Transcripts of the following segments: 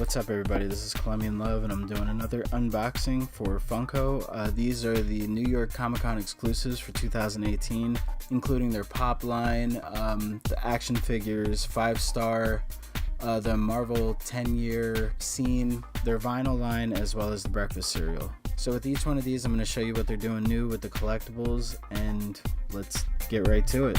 What's up, everybody? This is Colombian Love, and I'm doing another unboxing for Funko. These are the New York Comic Con exclusives for 2018, including their pop line, the action figures, 5-star, the Marvel 10-year scene, their vinyl line, as well as the breakfast cereal. So with each one of these, I'm going to show you what they're doing new with the collectibles, and let's get right to it.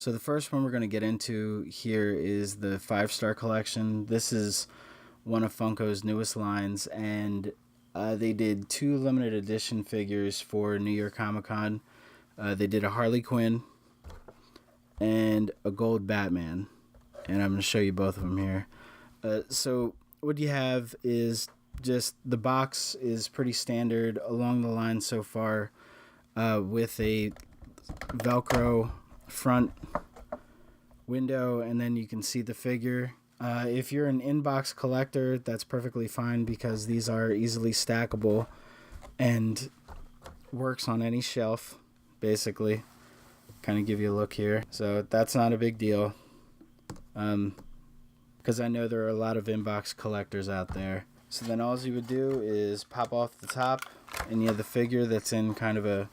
So the first one we're going to get into here is the 5-star collection. This is one of Funko's newest lines, and they did 2 limited edition figures for New York Comic Con. They did a Harley Quinn and a gold Batman, and I'm going to show you both of them here. So what you have is just the box is pretty standard along the line so far, with a Velcro front window, and then you can see the figure. If you're an inbox collector, that's perfectly fine because these are easily stackable and works on any shelf, basically. Kind of give you a look here. So that's not a big deal, because I know there are a lot of inbox collectors out there. So then all you would do is pop off the top, and you have the figure that's in kind of a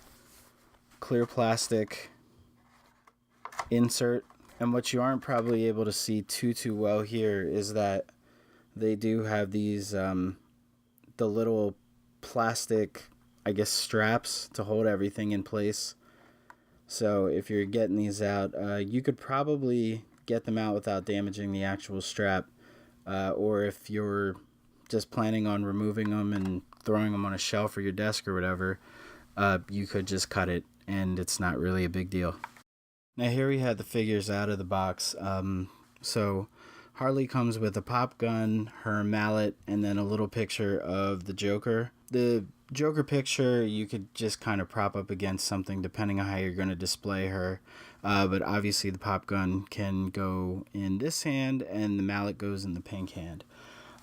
clear plastic insert. And what you aren't probably able to see too well here is that they do have these the little plastic, I guess, straps to hold everything in place. So if you're getting these out, you could probably get them out without damaging the actual strap, or if you're just planning on removing them and throwing them on a shelf or your desk or whatever, you could just cut it and it's not really a big deal. Now here we have the figures out of the box. So Harley comes with a pop gun, her mallet, and then a little picture of the Joker. The Joker picture you could just kind of prop up against something depending on how you're going to display her. But obviously the pop gun can go in this hand and the mallet goes in the pink hand.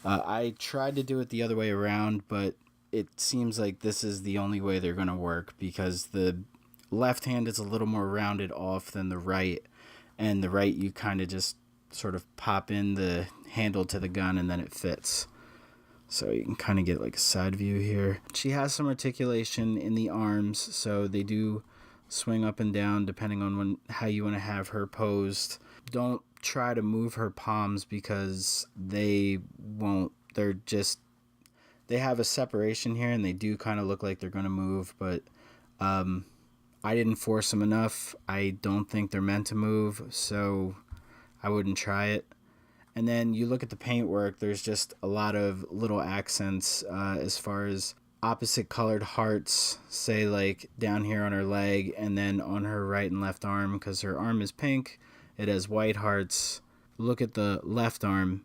I tried to do it the other way around, but it seems like this is the only way they're going to work because the left hand is a little more rounded off than the right, and the right you kind of just sort of pop in the handle to the gun and then it fits. So you can kind of get like a side view here. She has some articulation in the arms, so they do swing up and down depending on how you want to have her posed. Don't try to move her palms because they won't. They have a separation here and they do kind of look like they're going to move, but I didn't force them enough. I don't think they're meant to move, so I wouldn't try it. And then you look at the paintwork, there's just a lot of little accents as far as opposite colored hearts, say like down here on her leg and then on her right and left arm, because her arm is pink. It has white hearts. Look at the left arm.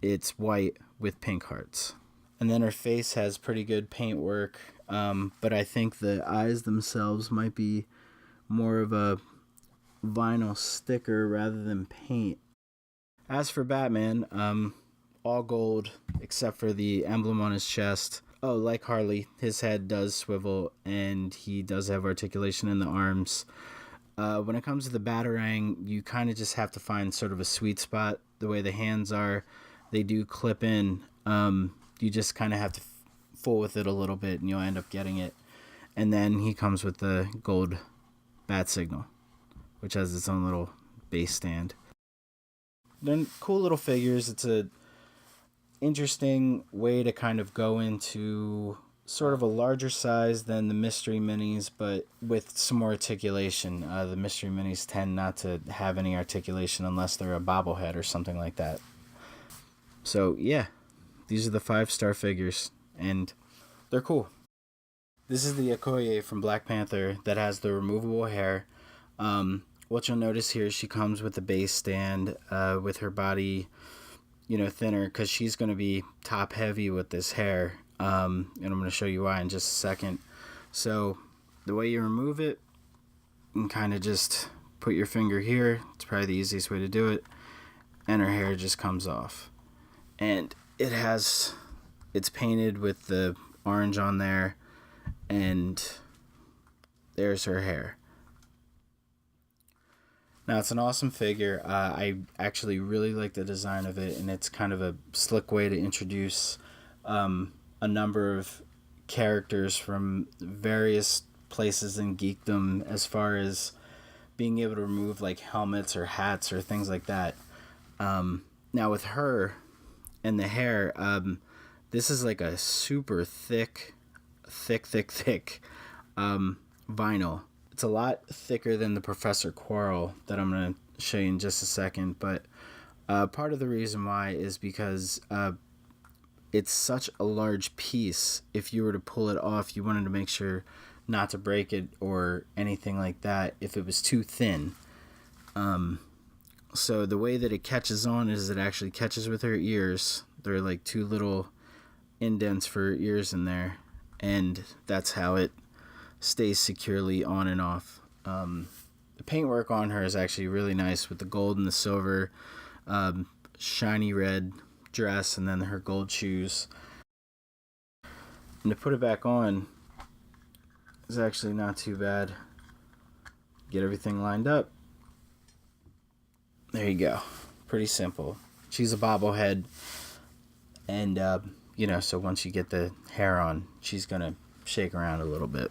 It's white with pink hearts. And then her face has pretty good paintwork, but I think the eyes themselves might be more of a vinyl sticker rather than paint. As for Batman, all gold except for the emblem on his chest. Oh, like Harley, his head does swivel and he does have articulation in the arms. When it comes to the Batarang, you kind of just have to find sort of a sweet spot. The way the hands are, they do clip in. You just kind of have to fool with it a little bit and you'll end up getting it. And then he comes with the gold bat signal, which has its own little base stand. Then cool little figures. It's a interesting way to kind of go into sort of a larger size than the mystery minis, but with some more articulation. The mystery minis tend not to have any articulation unless they're a bobblehead or something like that. So yeah, these are the 5-star figures, and they're cool. This is the Okoye from Black Panther that has the removable hair. What you'll notice here is she comes with the base stand, with her body, thinner, because she's going to be top heavy with this hair. And I'm going to show you why in just a second. So the way you remove it, you can kind of just put your finger here. It's probably the easiest way to do it. And her hair just comes off. And it's painted with the orange on there, and there's her hair. Now, it's an awesome figure. I actually really like the design of it, and it's kind of a slick way to introduce a number of characters from various places in geekdom, as far as being able to remove like helmets or hats or things like that. Now, with her and the hair, this is like a super thick vinyl. It's a lot thicker than the Professor Quarrel that I'm going to show you in just a second, but part of the reason why is because it's such a large piece. If you were to pull it off, you wanted to make sure not to break it or anything like that if it was too thin. So the way that it catches on is it actually catches with her ears. There are like two little indents for her ears in there, and that's how it stays securely on and off. The paintwork on her is actually really nice with the gold and the silver, shiny red dress, and then her gold shoes. And to put it back on is actually not too bad. Get everything lined up. There you go. Pretty simple. She's a bobblehead, and so once you get the hair on, she's gonna shake around a little bit.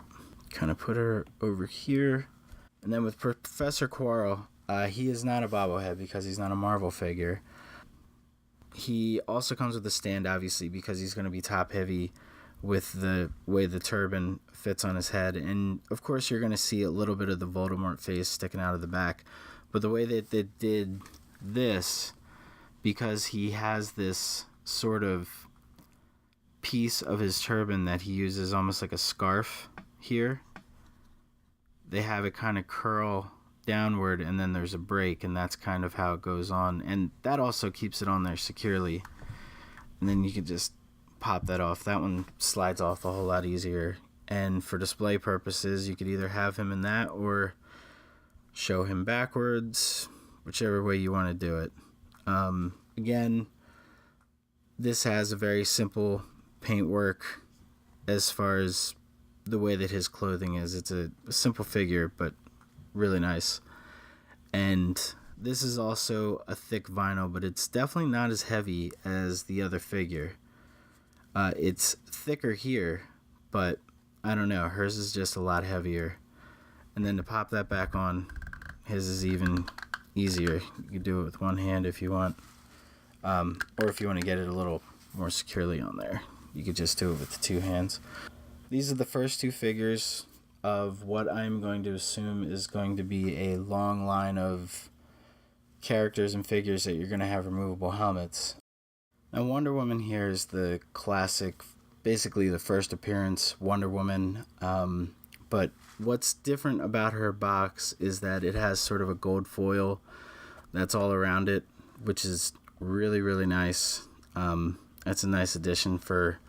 Kind of put her over here. And then with Professor Quarrel, he is not a bobblehead because he's not a Marvel figure. He also comes with a stand, obviously, because he's going to be top heavy with the way the turban fits on his head. And of course, you're going to see a little bit of the Voldemort face sticking out of the back. But the way that they did this, because he has this sort of piece of his turban that he uses almost like a scarf here, they have it kind of curl downward, and then there's a break, and that's kind of how it goes on, and that also keeps it on there securely. And then you can just pop that off. That one slides off a whole lot easier, and for display purposes, you could either have him in that or show him backwards, whichever way you want to do it. Again, this has a very simple paintwork as far as the way that his clothing is. It's a simple figure, but really nice. And this is also a thick vinyl, but it's definitely not as heavy as the other figure. It's thicker here, but I don't know, hers is just a lot heavier. And then to pop that back on, his is even easier. You can do it with one hand if you want, or if you want to get it a little more securely on there, you could just do it with the two hands. These are the first two figures of what I'm going to assume is going to be a long line of characters and figures that you're going to have removable helmets. Now, Wonder Woman here is the classic, basically the first appearance Wonder Woman, but what's different about her box is that it has sort of a gold foil that's all around it, which is really, really nice. That's a nice addition for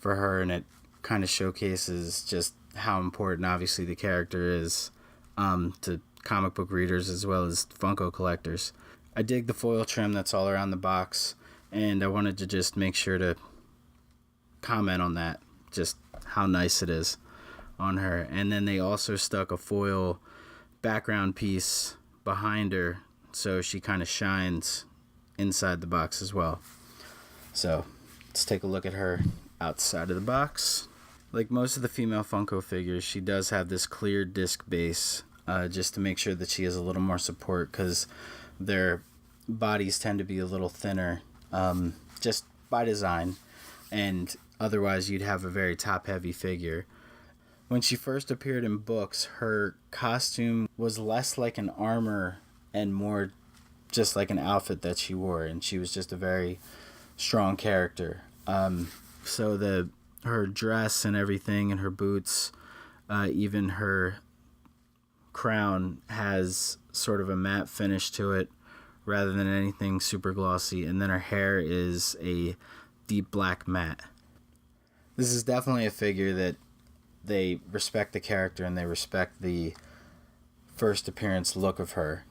her, and it kind of showcases just how important obviously the character is to comic book readers as well as Funko collectors. I dig the foil trim that's all around the box, and I wanted to just make sure to comment on that, just how nice it is on her. And then they also stuck a foil background piece behind her, so she kind of shines inside the box as well. So let's take a look at her outside of the box. Like most of the female Funko figures, she does have this clear disc base, just to make sure that she has a little more support, because their bodies tend to be a little thinner, just by design, and otherwise you'd have a very top-heavy figure. When she first appeared in books, her costume was less like an armor and more just like an outfit that she wore, and she was just a very strong character. So her dress and everything, and her boots, even her crown has sort of a matte finish to it rather than anything super glossy, and then her hair is a deep black matte. This is definitely a figure that they respect the character and they respect the first appearance look of her,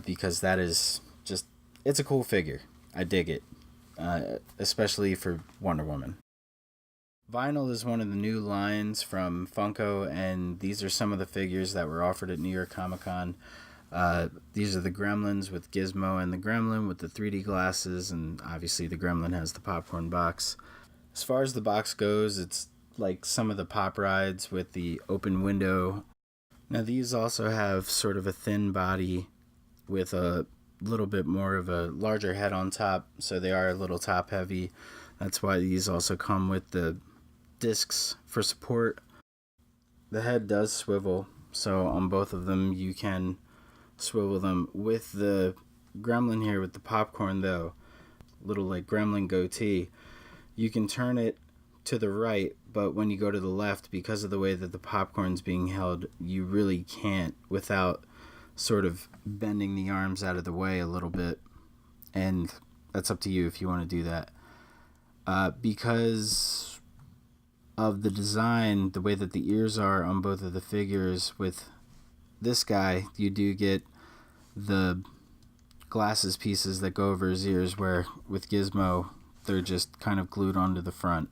because that is just, it's a cool figure. I dig it, especially for Wonder Woman. Vinyl is one of the new lines from Funko, and these are some of the figures that were offered at New York Comic Con. These are the Gremlins with Gizmo and the Gremlin with the 3D glasses, and obviously the Gremlin has the popcorn box. As far as the box goes, it's like some of the pop rides with the open window. Now these also have sort of a thin body with a little bit more of a larger head on top, so they are a little top heavy. That's why these also come with the discs for support. The head does swivel, so on both of them you can swivel them. With the Gremlin here with the popcorn though, little like Gremlin goatee, you can turn it to the right, but when you go to the left, because of the way that the popcorn's being held, you really can't without sort of bending the arms out of the way a little bit, and that's up to you if you want to do that. Because of the design, the way that the ears are on both of the figures, with this guy, you do get the glasses pieces that go over his ears, where with Gizmo, they're just kind of glued onto the front.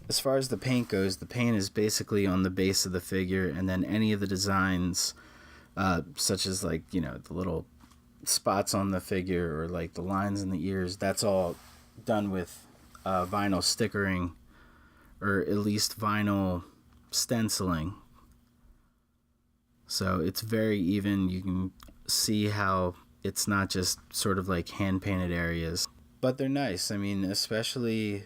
As far as the paint goes, the paint is basically on the base of the figure, and then any of the designs, such as like, you know, the little spots on the figure or like the lines in the ears, that's all done with vinyl stickering, or at least vinyl stenciling. So it's very even. You can see how it's not just sort of like hand painted areas, but they're nice. I mean, especially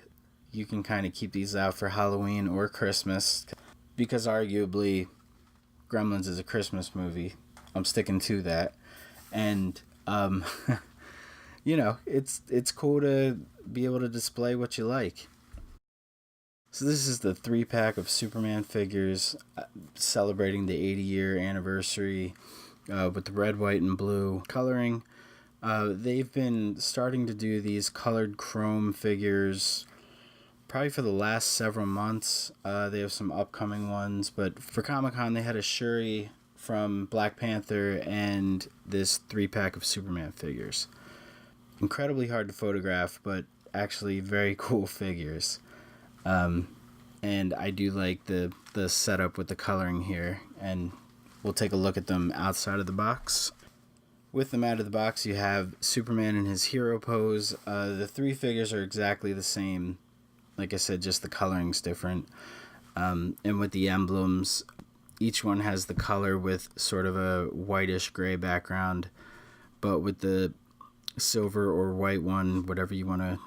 you can kind of keep these out for Halloween or Christmas, because arguably Gremlins is a Christmas movie. I'm sticking to that. And you know, it's cool to be able to display what you like. So this is the 3-pack of Superman figures celebrating the 80-year anniversary with the red, white, and blue coloring. They've been starting to do these colored chrome figures probably for the last several months. They have some upcoming ones, but for Comic-Con they had a Shuri from Black Panther and this 3-pack of Superman figures. Incredibly hard to photograph, but actually very cool figures. And I do like the setup with the coloring here, and we'll take a look at them outside of the box. With them out of the box, you have Superman in his hero pose. The 3 figures are exactly the same. Like I said, just the coloring's different. And with the emblems, each one has the color with sort of a whitish gray background, but with the silver or white one, whatever you want to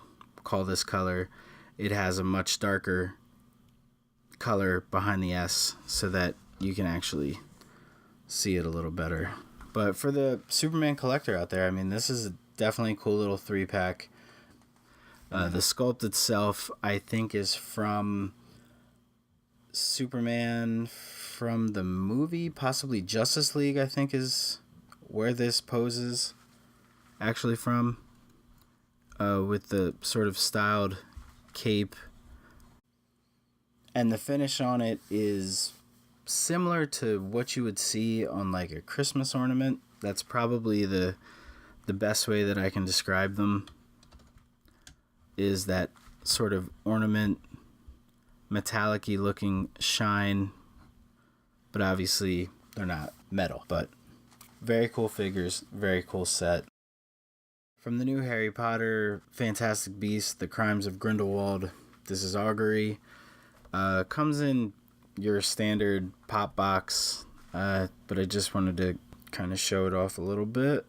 call this color, it has a much darker color behind the S so that you can actually see it a little better. But for the Superman collector out there, I mean, this is definitely a cool little 3-pack. The sculpt itself, I think, is from Superman from the movie, possibly Justice League, I think is where this poses actually from, with the sort of styled cape. And the finish on it is similar to what you would see on like a Christmas ornament. That's probably the best way that I can describe them, is that sort of ornament, metallic-y looking shine, but obviously they're not metal. But very cool figures, very cool set. From the new Harry Potter Fantastic Beasts, The Crimes of Grindelwald, this is Augury. Comes in your standard pop box, but I just wanted to kind of show it off a little bit,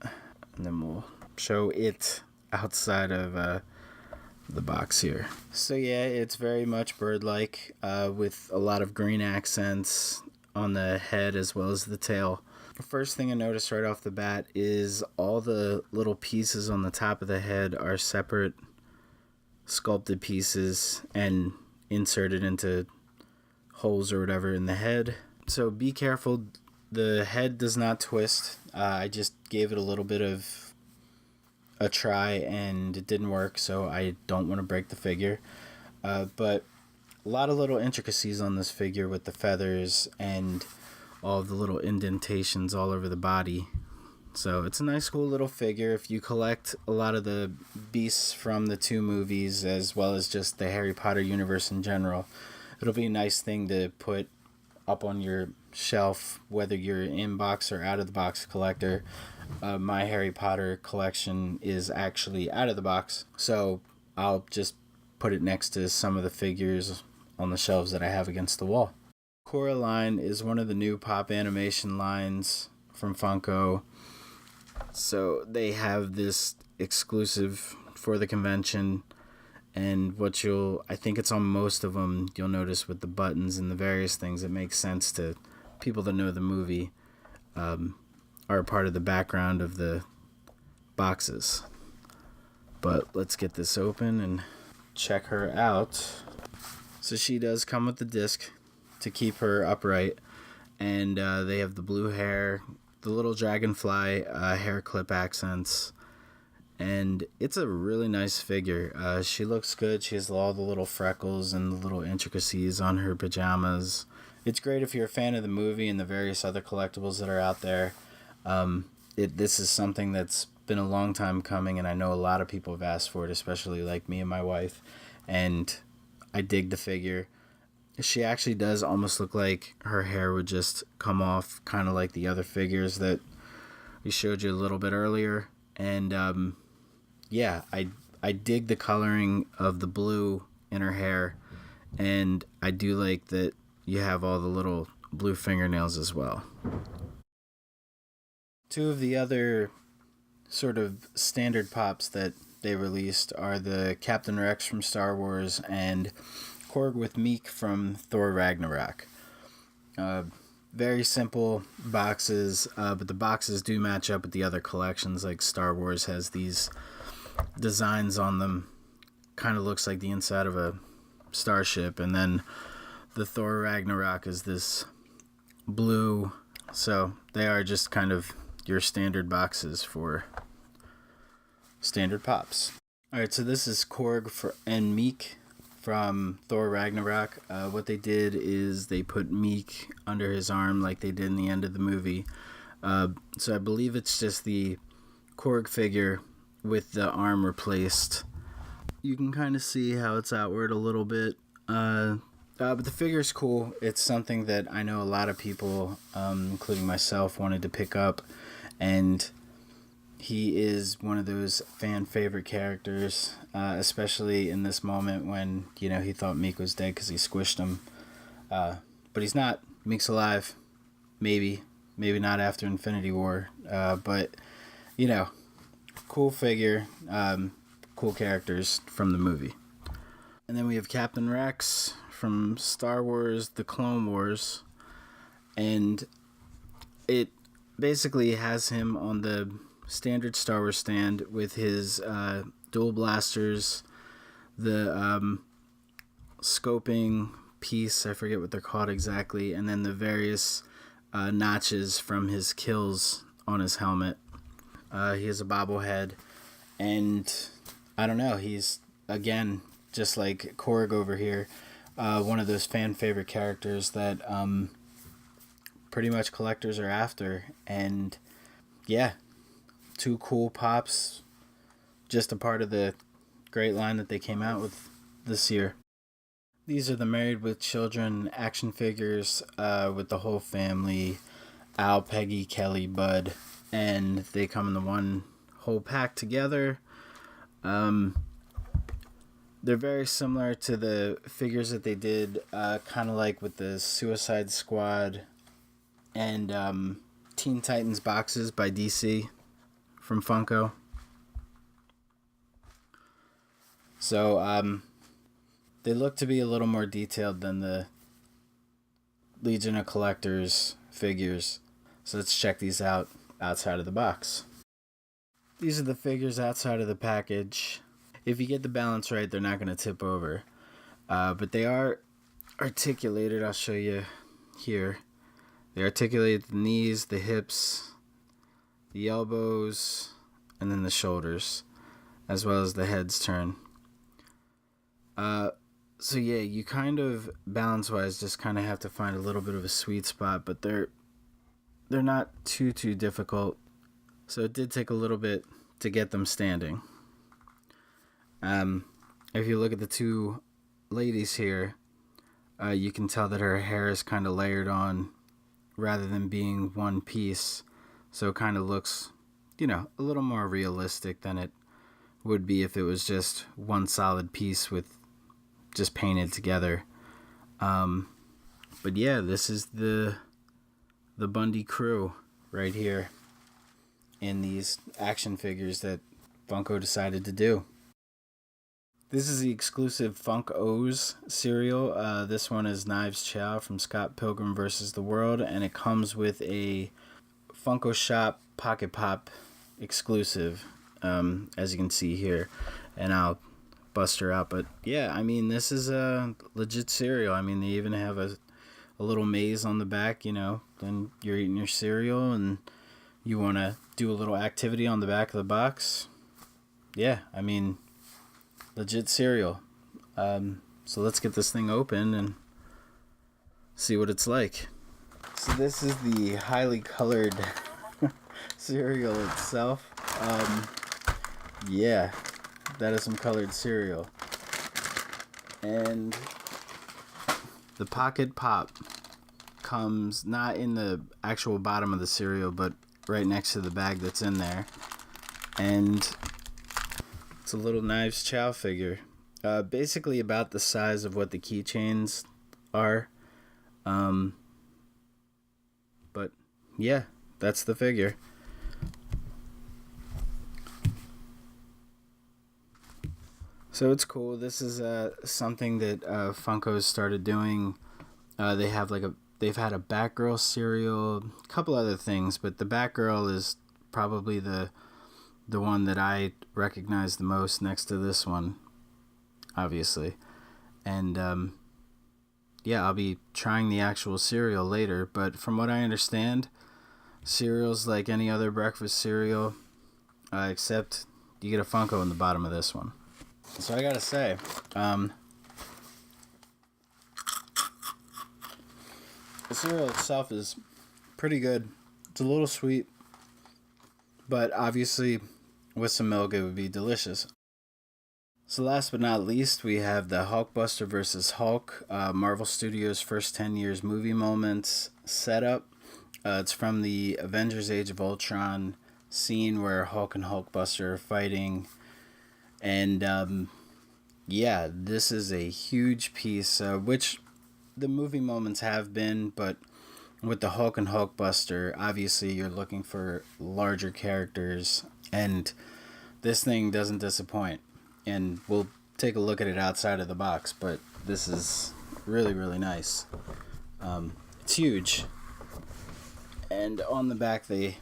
and then we'll show it outside of the box here. So yeah, it's very much bird-like, with a lot of green accents on the head as well as the tail. The first thing I noticed right off the bat is all the little pieces on the top of the head are separate sculpted pieces and inserted into holes or whatever in the head. So be careful, the head does not twist. I just gave it a little bit of a try and it didn't work, so I don't want to break the figure. But a lot of little intricacies on this figure with the feathers and all of the little indentations all over the body. So it's a nice, cool little figure. If you collect a lot of the beasts from the 2 movies, as well as just the Harry Potter universe in general, it'll be a nice thing to put up on your shelf, whether you're an in-box or out-of-the-box collector. My Harry Potter collection is actually out of the box, so I'll just put it next to some of the figures on the shelves that I have against the wall. Coraline is one of the new pop animation lines from Funko. So they have this exclusive for the convention, and I think it's on most of them, you'll notice with the buttons and the various things, it makes sense to people that know the movie, are a part of the background of the boxes. But let's get this open and check her out. So she does come with the disc to keep her upright, and they have the blue hair, the little dragonfly hair clip accents, and it's a really nice figure. She looks good. She has all the little freckles and the little intricacies on her pajamas. It's great if you're a fan of the movie and the various other collectibles that are out there. This is something that's been a long time coming, and I know a lot of people have asked for it, especially like me and my wife, and I dig the figure. She actually does almost look like her hair would just come off, kind of like the other figures that we showed you a little bit earlier. And yeah, I dig the coloring of the blue in her hair, and I do like that you have all the little blue fingernails as well. 2 of the other sort of standard pops that they released are the Captain Rex from Star Wars and Korg with Meek from Thor Ragnarok. Very simple boxes, but the boxes do match up with the other collections. Like Star Wars has these designs on them, kind of looks like the inside of a starship, and then the Thor Ragnarok is this blue. So they are just kind of your standard boxes for standard pops. Alright, so this is Korg and Meek from Thor Ragnarok. What they did is they put Meek under his arm like they did in the end of the movie. So I believe it's just the Korg figure with the arm replaced. You can kind of see how it's outward a little bit. But the figure is cool. It's something that I know a lot of people, including myself, wanted to pick up. And he is one of those fan favorite characters, especially in this moment when, he thought Meek was dead because he squished him. But he's not. Meek's alive. Maybe not after Infinity War. But, cool figure, cool characters from the movie. And then we have Captain Rex from Star Wars, The Clone Wars. And it basically has him on the standard Star Wars stand with his dual blasters, the scoping piece, I forget what they're called exactly, and then the various notches from his kills on his helmet. He has a bobblehead, and I don't know, he's, again, just like Korg over here, one of those fan favorite characters that pretty much collectors are after. And yeah, 2 cool pops, just a part of the great line that they came out with this year. These are the Married with Children action figures with the whole family, Al, Peggy, Kelly, Bud, and they come in the one whole pack together. They're very similar to the figures that they did, kind of like with the Suicide Squad and Teen Titans boxes by DC from Funko. So they look to be a little more detailed than the Legion of Collectors figures. So let's check these out outside of the box. These are the figures outside of the package. If you get the balance right, they're not going to tip over. But they are articulated. I'll show you here. They articulate the knees, the hips, the elbows, and then the shoulders, as well as the head's turn. So yeah, you kind of, balance-wise, just kind of have to find a little bit of a sweet spot, but they're not too difficult. So it did take a little bit to get them standing. If you look at the two ladies here, you can tell that her hair is kind of layered on rather than being one piece. So it kind of looks, a little more realistic than it would be if it was just one solid piece with just painted together. But yeah, this is the Bundy crew right here in these action figures that Funko decided to do. This is the exclusive Funkos cereal. This one is Knives Chow from Scott Pilgrim vs. the World, and it comes with a Funko Shop Pocket Pop exclusive, as you can see here. And I'll bust her out. But yeah, I mean, this is a legit cereal. I mean, they even have a little maze on the back, then you're eating your cereal and you want to do a little activity on the back of the box. Yeah, I mean, legit cereal. So let's get this thing open and see what it's like. So this is the highly colored cereal itself. Yeah, that is some colored cereal. And the Pocket Pop comes not in the actual bottom of the cereal, but right next to the bag that's in there. And it's a little Knives Chow figure. Basically about the size of what the keychains are. But yeah, that's the figure. So it's cool. This is something that Funko's started doing. They've had a Batgirl cereal, a couple other things, but the Batgirl is probably the one that I recognize the most next to this one, obviously. And yeah, I'll be trying the actual cereal later, but from what I understand, cereal's like any other breakfast cereal, except you get a Funko in the bottom of this one. So I gotta say, the cereal itself is pretty good. It's a little sweet, but obviously with some milk it would be delicious. So last but not least, we have the Hulkbuster vs. Hulk, Marvel Studios' first 10 years movie moments setup. It's from the Avengers Age of Ultron scene where Hulk and Hulkbuster are fighting. And yeah, this is a huge piece, which the movie moments have been, but with the Hulk and Hulkbuster, obviously you're looking for larger characters, and this thing doesn't disappoint. And we'll take a look at it outside of the box, but this is really, really nice. It's huge. And on the back they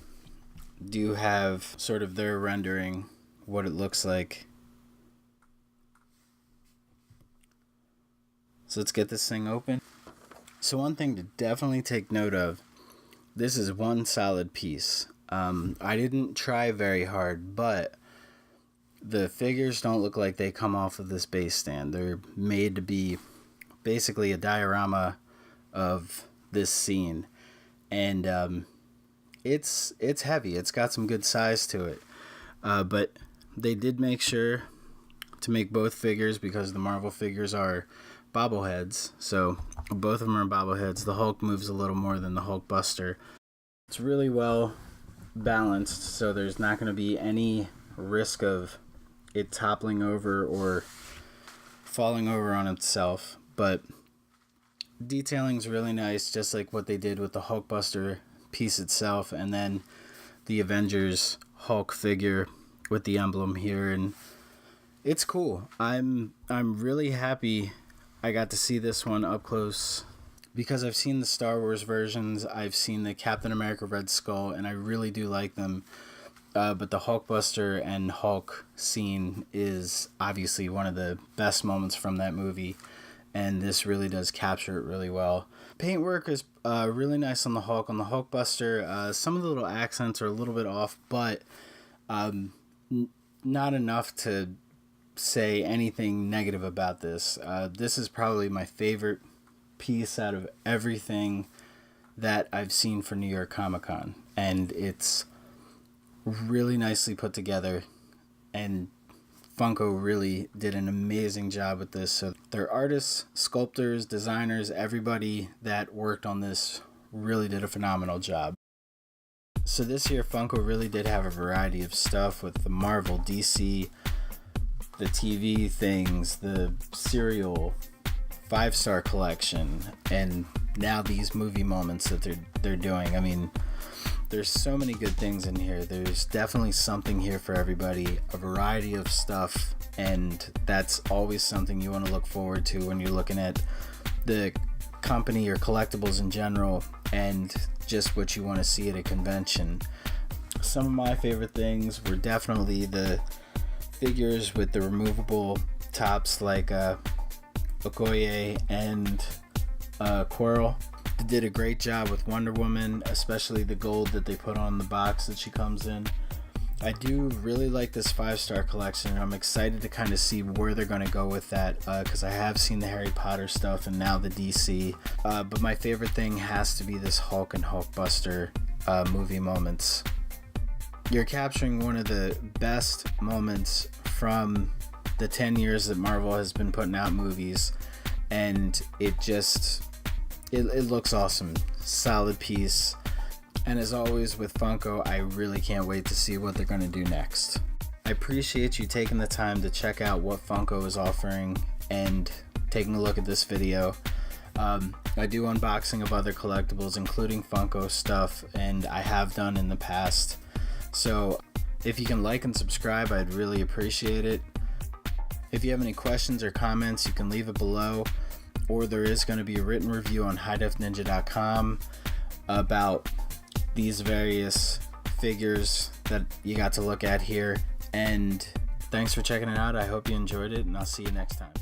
do have sort of their rendering, what it looks like. So let's get this thing open. So one thing to definitely take note of, this is one solid piece. I didn't try very hard, but the figures don't look like they come off of this base stand. They're made to be basically a diorama of this scene. And it's heavy. It's got some good size to it. But they did make sure to make both figures, because the Marvel figures are bobbleheads, so both of them are bobbleheads. The Hulk moves a little more than the Hulkbuster. It's really well balanced, so there's not going to be any risk of it toppling over or falling over on itself. But detailing's really nice, just like what they did with the Hulkbuster piece itself, and then the Avengers Hulk figure with the emblem here, and it's cool. I'm really happy I got to see this one up close, because I've seen the Star Wars versions, I've seen the Captain America Red Skull, and I really do like them. But the Hulkbuster and Hulk scene is obviously one of the best moments from that movie, and this really does capture it really well. Paintwork is really nice on the Hulk. On the Hulkbuster, some of the little accents are a little bit off, but not enough to say anything negative about this. This is probably my favorite piece out of everything that I've seen for New York Comic Con, and it's really nicely put together, and Funko really did an amazing job with this. So their artists, sculptors, designers, everybody that worked on this really did a phenomenal job. So this year Funko really did have a variety of stuff with the Marvel, DC, the TV things, the cereal, 5-star collection, and now these movie moments that they're doing. I mean, there's so many good things in here. There's definitely something here for everybody, a variety of stuff, and that's always something you want to look forward to when you're looking at the company or collectibles in general and just what you want to see at a convention. Some of my favorite things were definitely the figures with the removable tops, like Okoye and Quirrell. They did a great job with Wonder Woman, especially the gold that they put on the box that she comes in. I do really like this 5-star collection. I'm excited to kind of see where they're going to go with that, because I have seen the Harry Potter stuff and now the DC. But my favorite thing has to be this Hulk and Hulkbuster movie moments. You're capturing one of the best moments from the 10 years that Marvel has been putting out movies, and it looks awesome. Solid piece. And as always with Funko, I really can't wait to see what they're going to do next. I appreciate you taking the time to check out what Funko is offering and taking a look at this video. I do unboxing of other collectibles, including Funko stuff, and I have done in the past. So if you can like and subscribe, I'd really appreciate it. If you have any questions or comments, you can leave it below, or there is going to be a written review on highdefninja.com about these various figures that you got to look at here. And thanks for checking it out. I hope you enjoyed it, and I'll see you next time.